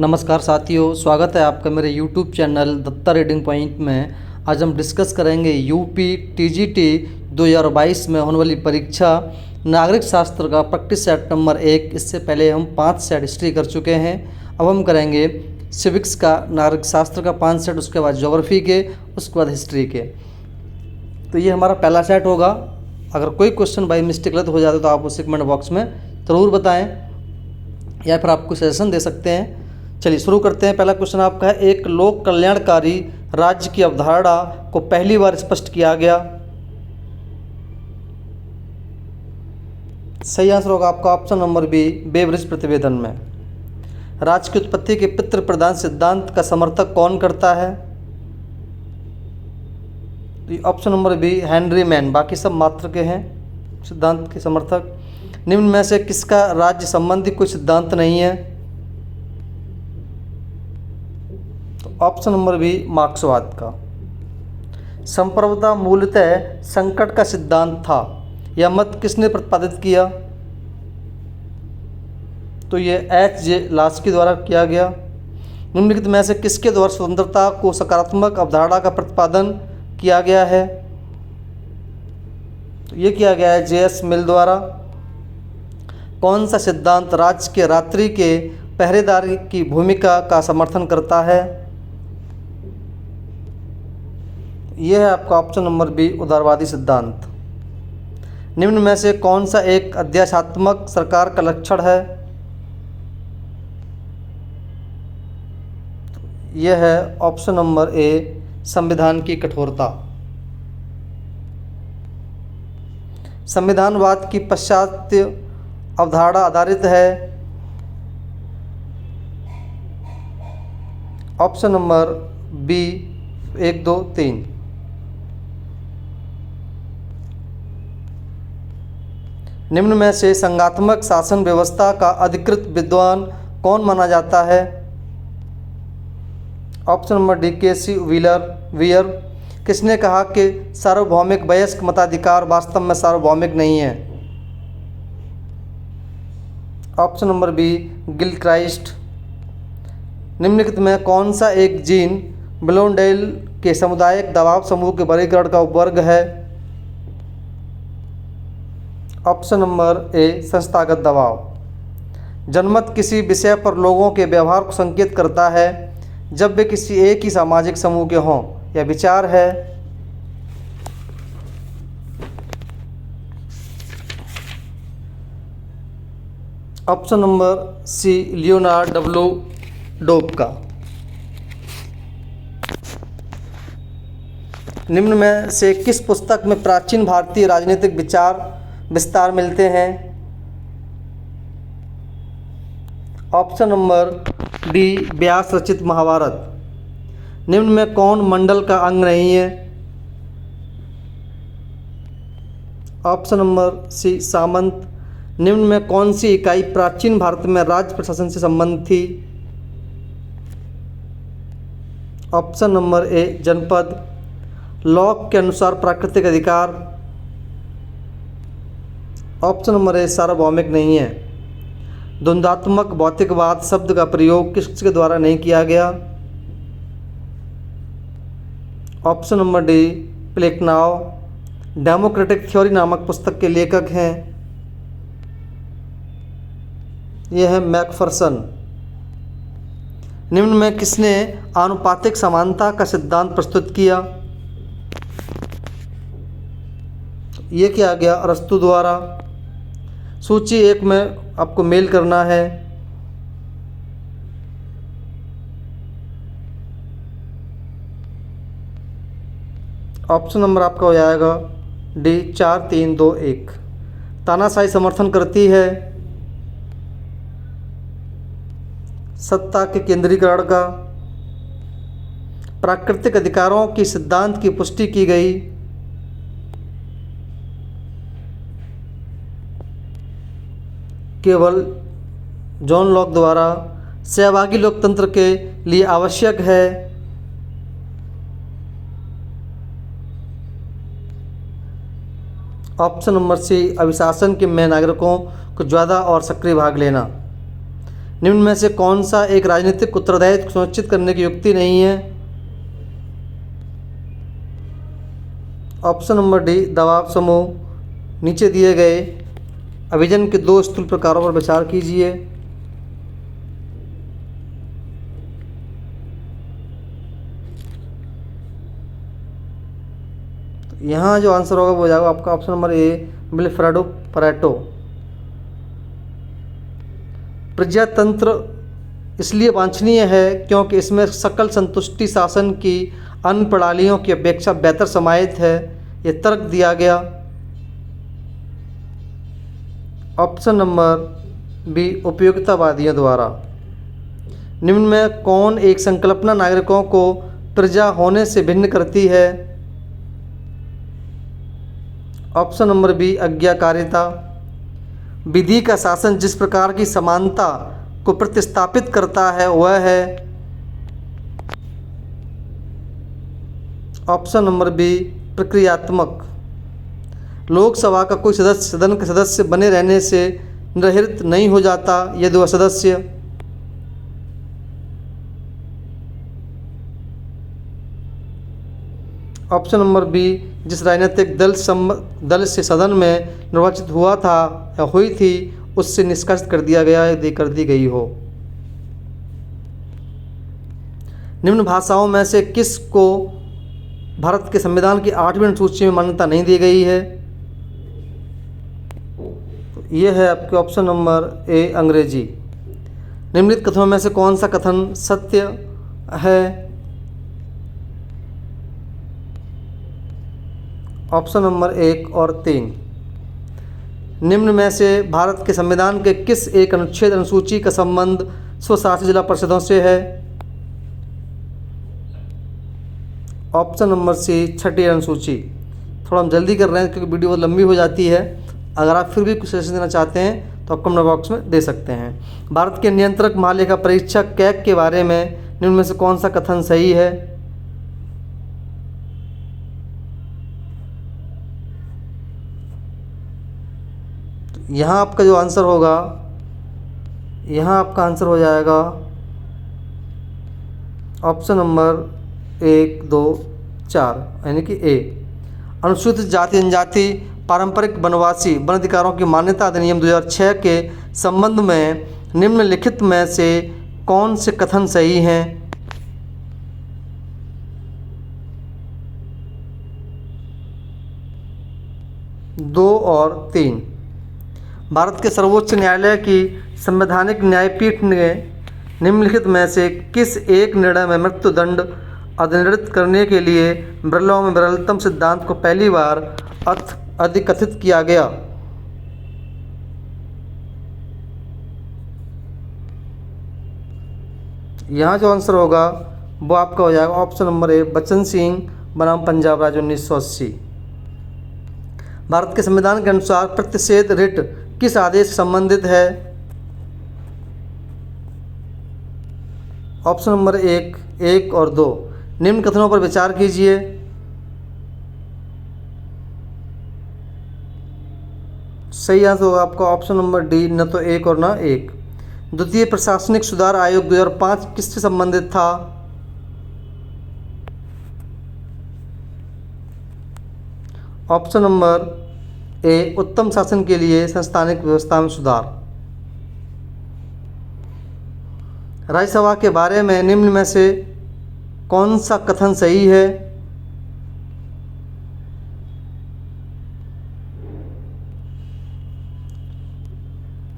नमस्कार साथियों, स्वागत है आपका मेरे YouTube channel Datta reading point में। आज हम डिस्कस करेंगे यूपी टीजीटी 2022 में होने वाली परीक्षा नागरिक शास्त्र का प्रैक्टिस सेट नंबर 1। इससे पहले हम 5 सेट हिस्ट्री कर चुके हैं। अब हम करेंगे सिविक्स का नागरिक शास्त्र का 5 सेट, उसके बाद ज्योग्राफी के, उसके बाद हिस्ट्री के। तो ये हमारा पहला सेट होगा। अगर कोई क्वेश्चन बाई मिस्टेक गलत हो जाता है तो आप उसे कमेंट बॉक्स में ज़रूर बताएं या फिर आप कोई सजेशन दे सकते हैं। चलिए शुरू करते हैं। पहला क्वेश्चन आपका है, एक लोक कल्याणकारी राज्य की अवधारणा को पहली बार स्पष्ट किया गया। सही आंसर होगा आपका ऑप्शन नंबर बी, बेब्रिज प्रतिवेदन में। राज्य की उत्पत्ति के पितृ प्रधान सिद्धांत का समर्थक कौन करता है? Option number B, Henry Maine. बाकी सब मात्र के हैं सिद्धांत के समर्थक। निम्न में से किसका राज्य संबंधी कोई सिद्धांत नहीं है? तो ऑप्शन नंबर बी, मार्क्सवाद का। संप्रभुता मूलतः संकट का सिद्धांत था, यह मत किसने प्रतिपादित किया? तो ये H.J. लास्की द्वारा किया गया। निम्नलिखित में से किसके द्वारा स्वतंत्रता को सकारात्मक अवधारणा का प्रतिपादन किया गया है? तो ये किया गया है J.S. मिल द्वारा। कौन सा सिद्धांत राज्य के रात्रि के पहरेदारी की भूमिका का समर्थन करता है? यह है आपका ऑप्शन नंबर बी, उदारवादी सिद्धांत। निम्न में से कौन सा एक अध्यात्मात्मक सरकार का लक्षण है? यह है ऑप्शन नंबर ए, संविधान की कठोरता। संविधानवाद की पाश्चात्य अवधारणा आधारित है। Option number B, 1, 2, 3। निम्न में से संघात्मक शासन व्यवस्था का अधिकृत विद्वान कौन माना जाता है? Option number D, KC. Wear. किसने कहा कि सार्वभौमिक वयस्क मताधिकार वास्तव में सार्वभौमिक नहीं है? Option number B, Gilchrist. निम्नलिखित में कौन सा एक जीन ब्लोंडेल के सामुदायिक दबाव समूह के वर्गीकरण का उपवर्ग है? ऑप्शन नंबर ए, संस्थागत दबाव। जनमत किसी विषय पर लोगों के व्यवहार को संकेत करता है जब वे किसी एक ही सामाजिक समूह के हों, यह विचार है। Option number C, Leonard W Doob का। निम्न में से किस पुस्तक में प्राचीन भारतीय राजनीतिक विचार विस्तार मिलते हैं? ऑप्शन नंबर डी, व्यास रचित महाभारत। निम्न में कौन मंडल का अंग नहीं है? ऑप्शन नंबर सी, सामंत। निम्न में कौन सी इकाई प्राचीन भारत में राज्य प्रशासन से संबंधित थी? ऑप्शन नंबर ए, जनपद। लॉक के अनुसार प्राकृतिक अधिकार। ऑप्शन नंबर ए, सार्वभौमिक नहीं है। द्वंद्वात्मक भौतिकवाद शब्द का प्रयोग किसके द्वारा नहीं किया गया? Option number D, Plekhanov. Democratic theory नामक पुस्तक के लेखक हैं, यह है मैकफरसन। निम्न में किसने आनुपातिक समानता का सिद्धांत प्रस्तुत किया? यह किया गया अरस्तु द्वारा। सूची 1 में आपको मेल करना है। ऑप्शन नंबर आपका हो जाएगा डी, 4, 3, 2, 1। तानाशाही समर्थन करती है सत्ता के केंद्रीकरण का। प्राकृतिक अधिकारों की सिद्धांत की पुष्टि की गई। केवल जॉन लॉक द्वारा। सहभागी लोकतंत्र के लिए आवश्यक है। ऑप्शन नंबर सी, अभिशासन के में नागरिकों को ज़्यादा और सक्रिय भाग लेना। निम्न में से कौन सा एक राजनीतिक उत्तरदायित्व सुनिश्चित करने की युक्ति नहीं है? ऑप्शन नंबर डी, दबाव समूह। नीचे दिए गए अभिजन के दो स्थूल प्रकारों पर विचार कीजिए। यहाँ जो आंसर होगा वो हो जाएगा आपका option number A, Vilfredo Pareto. प्रजातंत्र इसलिए वांछनीय है क्योंकि इसमें सकल संतुष्टि शासन की अन्य प्रणालियों की अपेक्षा बेहतर समाहित है, ये तर्क दिया गया। ऑप्शन नंबर बी, उपयोगितावादियों द्वारा। निम्न में कौन एक संकल्पना नागरिकों को प्रजा होने से भिन्न करती है? ऑप्शन नंबर बी, आज्ञाकारिता। विधि का शासन जिस प्रकार की समानता को प्रतिस्थापित करता है वह है। ऑप्शन नंबर बी, प्रक्रियात्मक। लोकसभा का कोई सदस्य सदन के सदस्य बने रहने से निरहित नहीं हो जाता यदि वह सदस्य ऑप्शन नंबर बी, जिस राजनीतिक दल से सदन में निर्वाचित हुआ था या हुई थी उससे निष्कासित कर दिया गया यदि कर दी गई हो। निम्न भाषाओं में से किस को भारत के संविधान की 8वीं अनुसूची में मान्यता नहीं दी गई है? तो ये है आपके ऑप्शन नंबर ए, अंग्रेजी। निम्नलिखित कथनों में से कौन सा कथन सत्य है? ऑप्शन नंबर 1 और 3। निम्न में से भारत के संविधान के किस एक अनुच्छेद अनुसूची का संबंध स्वशासी जिला परिषदों से है? ऑप्शन नंबर सी, छठी अनुसूची। थोड़ा हम जल्दी कर रहे हैं क्योंकि वीडियो बहुत लंबी हो जाती है। अगर आप फिर भी कुछ सजेशन देना चाहते हैं तो आप कमेंट बॉक्स में दे सकते हैं। भारत के नियंत्रक महालेखा परीक्षक कैग के बारे में निम्न में से कौन सा कथन सही है? यहाँ आपका जो आंसर होगा, यहाँ आपका आंसर हो जाएगा ऑप्शन नंबर 1, 2, 4 यानी कि ए। अनुसूचित जाति जनजाति पारंपरिक वनवासी वन अधिकारों की मान्यता अधिनियम 2006 के संबंध में निम्नलिखित में से कौन से कथन सही हैं? दो और 3। भारत के सर्वोच्च न्यायालय की संवैधानिक न्यायपीठ ने निम्नलिखित में से किस एक निर्णय में मृत्युदंड अधिनिर्णित करने के लिए विरलों में विरलतम सिद्धांत को पहली बार अधिकथित किया गया? यहाँ जो आंसर होगा वो आपका हो जाएगा option number A, Bachchan Singh बनाम पंजाब राज्य 1980। भारत के संविधान के अनुसार प्रतिषेध रिट किस आदेश से संबंधित है? ऑप्शन नंबर 1 और 2। निम्न कथनों पर विचार कीजिए। सही आंसर होगा आपका ऑप्शन नंबर डी, न तो 1 और न 1। द्वितीय प्रशासनिक सुधार आयोग 2005 किससे संबंधित था? ऑप्शन नंबर ए, उत्तम शासन के लिए संस्थानिक व्यवस्था में सुधार। राज्यसभा के बारे में निम्न में से कौन सा कथन सही है?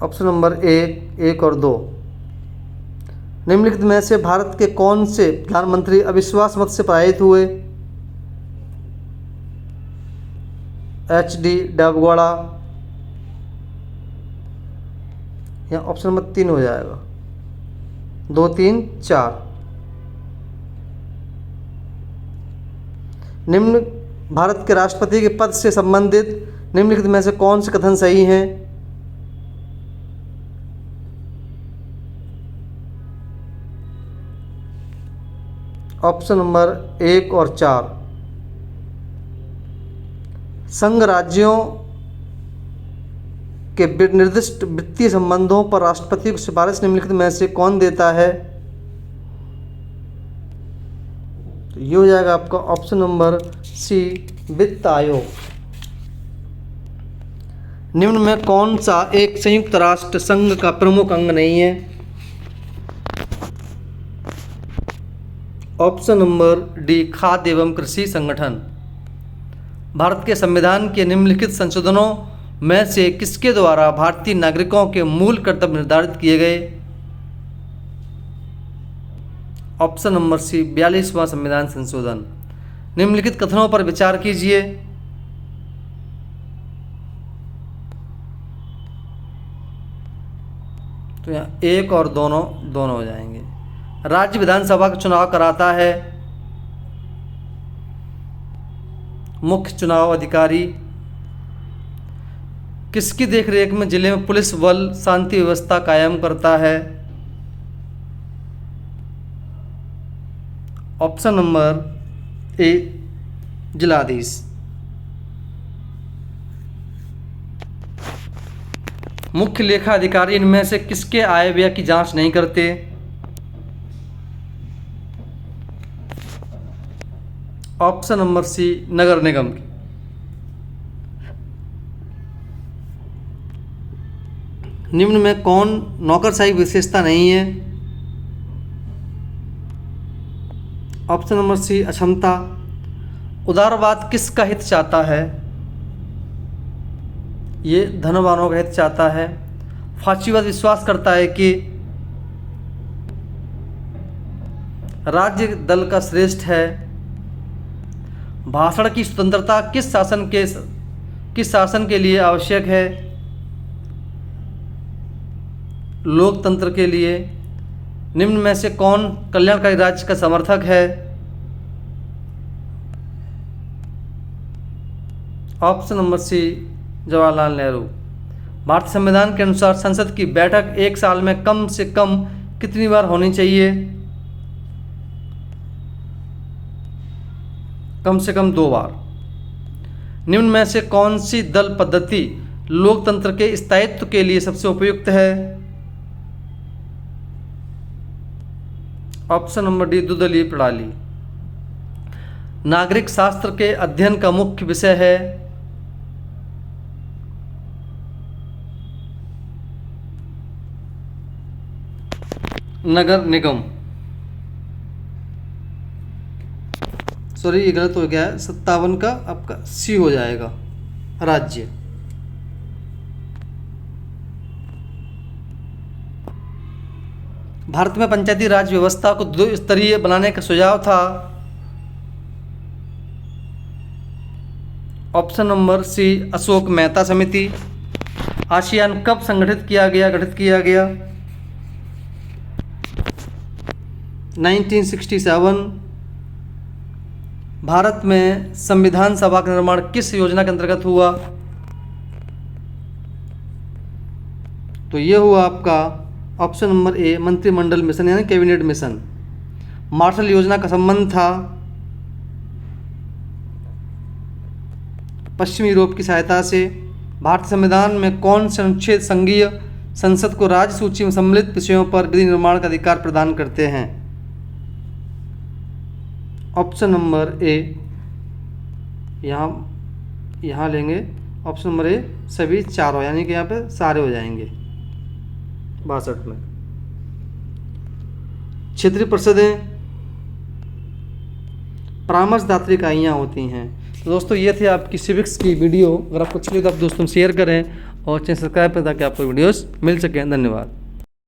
ऑप्शन नंबर ए, 1 और 2। निम्नलिखित में से भारत के कौन से प्रधानमंत्री अविश्वास मत से पराजित हुए? HD देवगौड़ा, यहाँ ऑप्शन नंबर 3 हो जाएगा। 2, 3, 4। निम्न भारत के राष्ट्रपति के पद से संबंधित निम्नलिखित में से कौन से कथन सही हैं? ऑप्शन नंबर 1 और 4। संघ राज्यों के निर्दिष्ट वित्तीय संबंधों पर राष्ट्रपति को सिफारिश निम्नलिखित में से कौन देता है? तो ये हो जाएगा आपका ऑप्शन नंबर सी, वित्त आयोग। निम्न में कौन सा एक संयुक्त राष्ट्र संघ का प्रमुख अंग नहीं है? ऑप्शन नंबर डी, खाद्य एवं कृषि संगठन। भारत के संविधान के निम्नलिखित संशोधनों में से किसके द्वारा भारतीय नागरिकों के मूल कर्तव्य निर्धारित किए गए? ऑप्शन नंबर सी, 42वां संविधान संशोधन। निम्नलिखित कथनों पर विचार कीजिए। तो यहाँ एक और दोनों हो जाएंगे। राज्य विधानसभा का चुनाव कराता है मुख्य चुनाव अधिकारी। किसकी देखरेख में जिले में पुलिस बल शांति व्यवस्था कायम करता है? ऑप्शन नंबर ए, जिलाधीश। मुख्य लेखा अधिकारी इनमें से किसके आय व्यय की जांच नहीं करते? ऑप्शन नंबर सी, नगर निगम की। निम्न में कौन नौकरशाही विशेषता नहीं है? ऑप्शन नंबर सी, अक्षमता। उदारवाद किसका हित चाहता है? ये धनवानों का हित चाहता है। फाशीवाद विश्वास करता है कि राज्य दल का श्रेष्ठ है। भाषण की स्वतंत्रता किस शासन के लिए आवश्यक है? लोकतंत्र के लिए। निम्न में से कौन कल्याणकारी राज्य का समर्थक है? Option number C, Jawaharlal Nehru. भारतीय संविधान के अनुसार संसद की बैठक एक साल में कम से कम कितनी बार होनी चाहिए? कम से कम 2 बार। निम्न में से कौन सी दल पद्धति लोकतंत्र के स्थायित्व के लिए सबसे उपयुक्त है? ऑप्शन नंबर डी, द्विदलीय प्रणाली। नागरिक शास्त्र के अध्ययन का मुख्य विषय है? नगर निगम। सॉरी, ये गलत हो गया है। 57 का आपका सी हो जाएगा, राज्य। भारत में पंचायती राज व्यवस्था को 2 स्तरीय बनाने का सुझाव था। Option number C, Ashok Mehta समिति। आसियान कब गठित किया गया? 1967। भारत में संविधान सभा का निर्माण किस योजना के अंतर्गत हुआ? तो ये हुआ आपका ऑप्शन नंबर ए, मंत्रिमंडल मिशन यानी कैबिनेट मिशन। मार्शल योजना का संबंध था पश्चिमी यूरोप की सहायता से। भारतीय संविधान में कौन से अनुच्छेद संघीय संसद को राज्य सूची में सम्मिलित विषयों पर विधि निर्माण का अधिकार प्रदान करते हैं? ऑप्शन नंबर ए, यहाँ लेंगे ऑप्शन नंबर ए, सभी चारों, यानी कि यहाँ पे सारे हो जाएंगे 62 में। क्षेत्रीय परिषदें परामर्शदात्री इकाइयाँ होती हैं। तो दोस्तों, ये थी आपकी सिविक्स की वीडियो। अगर आपको अच्छी लगी तो आप दोस्तों शेयर करें और चैनल सब्सक्राइब करें ताकि आपको वीडियोस मिल सकें। धन्यवाद।